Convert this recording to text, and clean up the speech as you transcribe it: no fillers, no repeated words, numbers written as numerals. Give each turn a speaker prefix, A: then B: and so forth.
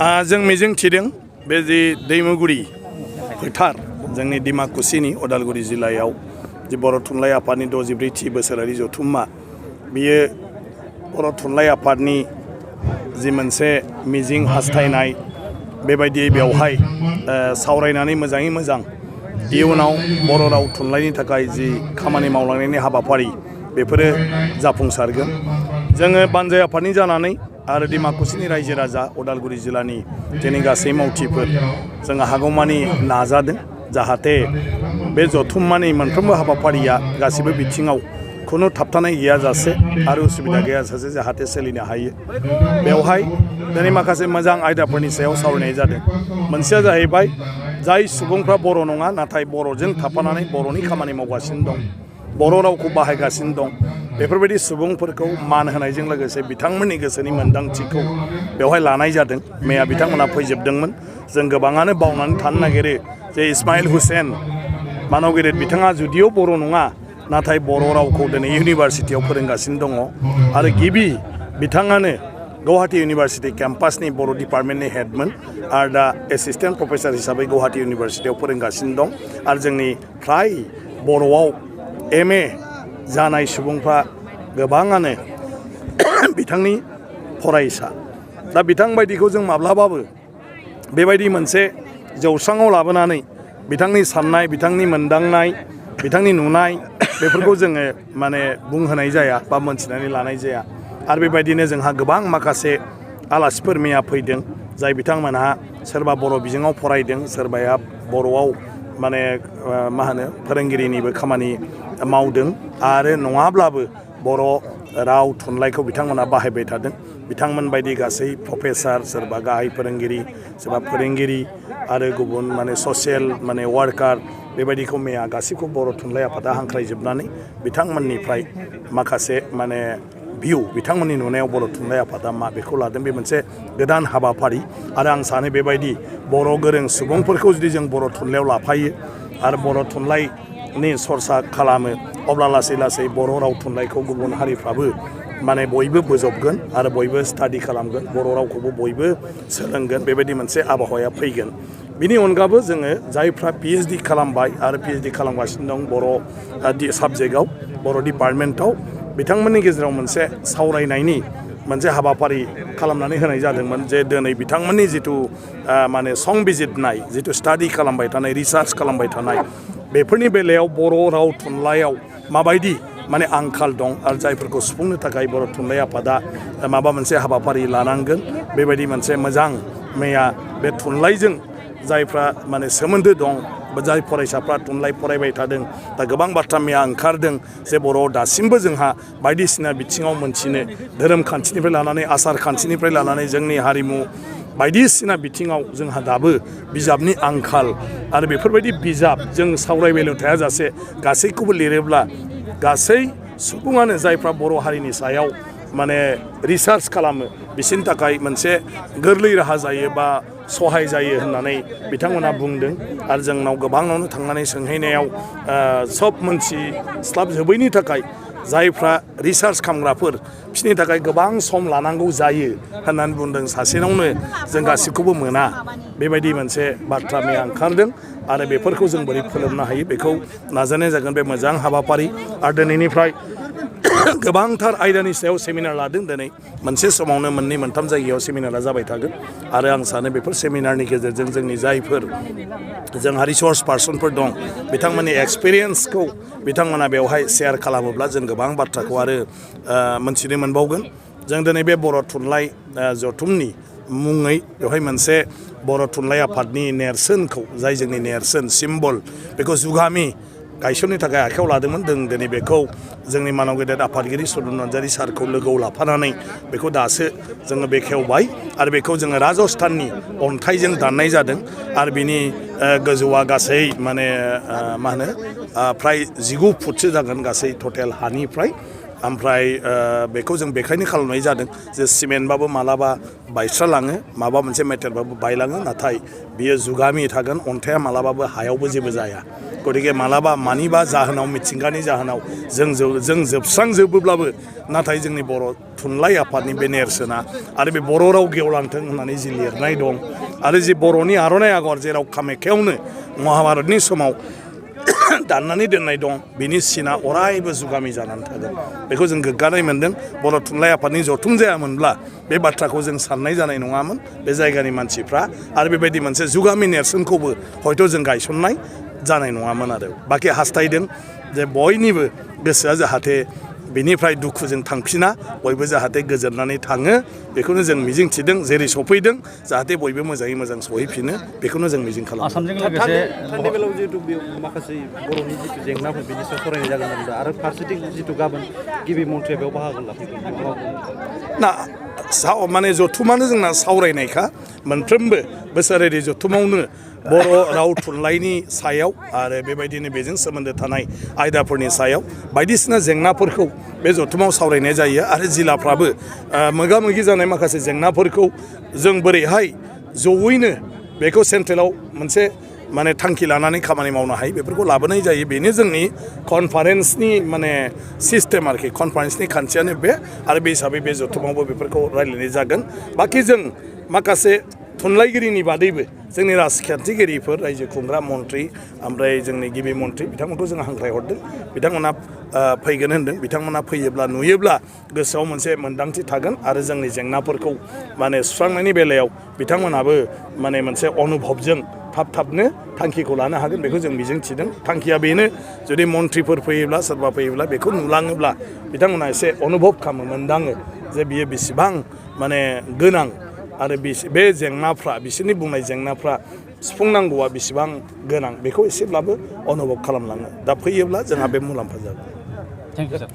A: जों मिजिं थिदों बे जे दैमुगुरि फोथार जोंनि डिमाकुसिनि उदालगुरि जिल्लायाव जे बर' थुनलाइ आफादनि 64थि बोसोरारि जथुम्मा बियो बर' थुनलाइ आफादनि जि मोनसे मिजिं हास्थायनाय बेबायदियै बेवहाय सावरायनानै मोजाङै मोजां इयुनाव बर' राव थुनलाइनि थाखाय जि खामानि मावलांनायनि हाबाफारि बेफोरो जाफुंसारगोन। जोङो बानजाय आफादनि जानानै आरो डिमाकुसिनि रायजो राजा उदालगुरि जिल्लानि जोंनि गासै मावथिफोर जोङो हागौमानि नाजादों जाहाथे बे जथुम्मानि मोनफ्रोमबो हाबाफारिया गासिबो बिथिङाव खुनु थाबथानाय गैयाजासे आरो उसुबिदा गैयाजासे जाहाथे सोलिनो हायो। बेवहाय दिनै माखासे मोजां आयदाफोरनि सायाव सावरायनाय जादों। मोनसेया जाहैबाय जाय सुबुंफ्रा बर' नङा नाथाय बर'जों थाफानानै बर'नि खामानि मावगासिनो दं, बर' रावखौ बाहायगासिनो दं, बेफोरबायदि सुबुंफोरखौ मान होनायजों लोगोसे बिथांमोननि गोसोनि मोन्दांथिखौ बेवहाय लानाय जादों। मैया बिथांमोना फैजोबदोंमोन। जों गोबाङानो बावनानै थानो नागिरो जे इस्माइल हुसैन मानव गेदेर बिथाङा जुदिअ बर' नङा नाथाय बर' रावखौ दिनै इउनिभारसिटियाव फोरोंगासिनो दङ आरो गिबि बिथाङानो गुवाहाटी इउनिभारसिटि केम्पासनि बर' डिपार्टमेन्टनि हेडमोन आरो दा एसिस्टेन्ट प्रफेसर हिसाबै गुवाहाटी इउनिभारसिटियाव फोरोंगासिनो दं आरो जोंनि फ्राय बर'आव MA जानाय सुबुंफ्रा गोबाङानो बिथांनि फरायसा। दा बिथां बायदिखौ जों माब्लाबाबो बेबायदि मोनसे जौस्राङाव लाबोनानै बिथांनि साननाय, बिथांनि मोनदांनाय, बिथांनि नुनाय बेफोरखौ जोङो बुंहोनाय जाया बा मोनथिनानै लानाय जाया। आरो बेबायदिनो जोंहा गोबां माखासे आलासिफोर मैया फैदों जाय बिथांमोनहा सोरबा बर' बिजोङाव फरायदों, सोरबाया बर'आव फोरोंगिरिनिबो खामानि मावदों आरो नङाब्लाबो बर' राव थुनलाइखौ बिथांमोना बाहायबाय थादों। बिथांमोन बायदि गासै प्रफेसर, सोरबा गाहाय फोरोंगिरि, सोरबा फोरोंगिरि आरो गुबुन ससियेल वार्कार बेबायदिखौ मैया गासैखौ बर' थुनलाइ आफादा हांख्रायजोबनानै बिथांमोननिफ्राय माखासे भिउ बिथांमोननि नुनायाव बर' थुनलाइ आफादा मा बेखौ लादों। बे मोनसे गोदान हाबाफारि आरो आं सानो बेबायदि बर' गोरों सुबुंफोरखौ जुदि जों बर' थुनलाइयाव लाफायो आरो बर' थुनलाइनि सरसा खालामो अब्ला लासै लासै बर' राव थुनलाइखौ गुबुन हारिफ्राबो बयबो बोजबगोन आरो बयबो स्टाडि खालामगोन, बर' रावखौबो बयबो सोलोंगोन, बेबायदि मोनसे आबहावाया फैगोन। बिनि अनगाबो जोङो जायफ्रा PhD खालामबाय आरो PhD खालामगासिनो दं बर' साबजेक्टआव, बर' डिपार्टमेन्टआव, बिथांमोननि गेजेराव मोनसे सावरायनायनि मोनसे हाबाफारि खालामनानै होनाय जादोंमोन जे दिनै बिथांमोननि जिथु संबिजिरनाय, जिथु स्टाडि खालामबाय थानाय, रिसार्च खालामबाय थानाय बेफोरनि बेलायाव बर' राव थुनलाइयाव माबायदि आंखाल दं आरो जायफोरखौ सुफुंनो थाखाय बर' थुनलाइ आफादा माबा मोनसे हाबाफारि लानांगोन। बेबायदि मोनसे मोजां मैया बे थुनलाइजों जायफ्रा सोमोन्दो दं बा जाय फरायसाफ्रा थुनलाइ फरायबाय थादों दा गोबां बाथ्रा मैया ओंखारदों जे बर'आव दासिमबो जोंहा बायदिसिना बिथिङाव मोनथिनो, धोरोम खान्थिनिफ्राय लानानै आसार खान्थिनिफ्राय लानानै जोंनि हारिमु बायदिसिना बिथिङाव जोंहा दाबो बिजाबनि आंखाल आरो बेफोरबायदि बिजाब जों सावरायबायल' थायाजासे गासैखौबो लिरोब्ला गासै सुबुङानो जायफ्रा बर' हारिनि सायाव रिसार्च खालामो बिसोरनि थाखाय मोनसे गोरलै राहा जायो बा सहाय जायो होननानै बिथांमोना बुंदों। आरो जोंनाव गोबाङावनो थांनानै सोंहैनायाव सब मोनथिस्लाबजोबैनि थाखाय जायफ्रा रिसार्च खालामग्राफोर बिसोरनि थाखाय गोबां सम लानांगौ जायो होननानै बुंदों। सासेनावनो जों गासिखौबो मोना, बेबायदि मोनसे बाथ्रा मैया ओंखारदों आरो बेफोरखौ जों बोरै फोलोमनो हायो बेखौ नाजानाय जागोन। बे मोजां हाबाफारि आरो दिनैनिफ्राय गोबांथार आयदानि सायाव सेमिनार लादों। दिनै मोनसे समावनो 2-3 जायगायाव सेमिनारा जाबाय थागोन आरो आं सानो बेफोर सेमिनारनि गेजेरजों जोंनि जायफोर जोंहा रिसर्स पार्सनफोर दं बिथांमोननि एक्सपिरियेन्सखौ बिथांमोना बेवहाय शेयार खालामोब्ला जों गोबां बाथ्राखौ आरो मोनथिनो मोनबावगोन। जों दिनै बे बर' थुनलाइ जथुमनि मुङै बेवहाय मोनसे बर' थुनलाइ आफादनि नेरसोनखौ, जाय जोंनि नेरसोन सिम्बल, बेखौ जुगामि गायसननो थाखाय आखायाव लादोंमोन। जों दिनै बेखौ जोंनि मानव गेदेर आफादगिरि सदन नार्जारि सारखौ लोगोआव लाफानानै बेखौ दासो जोङो बेखेवबाय आरो बेखौ जोङो राजस्थाननि अन्थाइजों दाननाय जादों आरो बिनि गोजौआ गासै फ्राय 19 फुटसो जागोन गासै टटेल हानिफ्राय ओमफ्राय बेखौ जों बेखायनो खालामनाय जादों जे सिमेन्टबाबो मालाबा बायस्रालाङो माबा मोनसे मेटेलबाबो बायलाङो नाथाय बियो जुगामि थागोन अन्थाइया मालाबाबो हायावबो जेबो जाया गतिके मालाबा मानिबा जाहोनाव मिथिंगानि जाहोनाव जों जोबस्रांजोबोब्लाबो नाथाय जोंनि बर' थुनलाइ आफादनि बे नेरसोना आरो बे बर' राव गेवलांथों होननानै जि लिरनाय दं आरो जि बर'नि आर'नाइ आगर जेराव कामाख्यावनो महाभारतनि समाव दाननानै दोननाय दं बिनि सिना अरायबो जुगामि जानानै थागोन बेखौ जों गोग्गानाय मोन्दों बर' थुनलाइ आफादनि जथुम जायामोनब्ला बे बाथ्राखौ जों साननाय जानाय नङामोन बे जायगानि मानसिफ्रा आरो बेबायदि मोनसे जुगामि नेरसोनखौबो हयथ' जों गायसननाय जानाय नङामोन आरो बाखि हास्थायदों जे बयनिबो गोसोआ जाहाथे बेनिफ्राय दुखुजों थांफिना बयबो जाहाथे गोजोननानै थाङो बेखौनो जों मिजिं थिदों जेरै सफैदों जाहाथे बयबो मोजाङै मोजां सहैफिनो बेखौनो जों मिजिं खालामो
B: आसामजों लोगोसे
C: थांनाय बेलायाव जिहेतु माखासे बर'नि जितु जेंनाफोर बेनि सायाव सावरायनाय जागोन होनना आरो फारसेथिं जितु गाबोन गिबि मन्थ्रिया बेयाव बाहागो लाफैगोन
A: ना माने जथुमानो जोंना सावरायनायखा मोनफ्रोमबो बोसोरारि जथुमावनो बर' राव थुनलाइनि सायाव आरो बेबायदिनो बेजों सोमोन्दो थानाय आयदाफोरनि सायाव बायदिसिना जेंनाफोरखौ बे जथुमाव सावरायनाय जायो आरो जिल्लाफ्राबो मोगा मोगि जानाय माखासे जेंनाफोरखौ जों बोरैहाय जयैनो बेखौ सेन्ट्रेलाव मोनसे माने थांखि लानानै खामानि मावनो हायो बेफोरखौ लाबोनाय जायो बेनो जोंनि कनफारेन्सनि माने सिस्टेम आरोखि कनफारेन्सनि खान्थियानो बे आरो बे हिसाबै बे जथुमावबो बेफोरखौ रायज्लायनाय जागोन बाखि जों माखासे थुनलाइगिरिनि बादैबो जोंनि राजखान्थिगिरिफोर रायजो खुंग्रा मन्थ्रि ओमफ्राय जोंनि गिबि मन्थ्रि बिथांमोनखौ जों हांख्रायहरदों बिथांमोना फैगोन होनदों बिथांमोना फैयोब्ला नुयोब्ला गोसोआव मोनसे मोन्दांथि थागोन आरो जोंनि जेंनाफोरखौ माने सुस्रांनायनि बेलायाव बिथांमोनाबो माने मोनसे अनुभबजों थाबनो थांखिखौ लानो हागोन बेखौ जों मिजिं थिदों थांखिया बेनो जुदि मन्थ्रिफोर फैयोब्ला सोरबा फैयोब्ला बेखौ नुलाङोब्ला बिथांमोना एसे अनुभब खालामो मोनदाङो जे बियो बेसेबां माने गोनां आरो बे जेंनाफ्रा बिसोरनि बुंनाय जेंनाफ्रा सुफुंनांगौआ बेसेबां गोनां बेखौ एसेब्लाबो अनुभब खालामलाङो दा फैयोब्ला जोंहा बे मुलाम्फा जागोन
B: थेंक इउ सार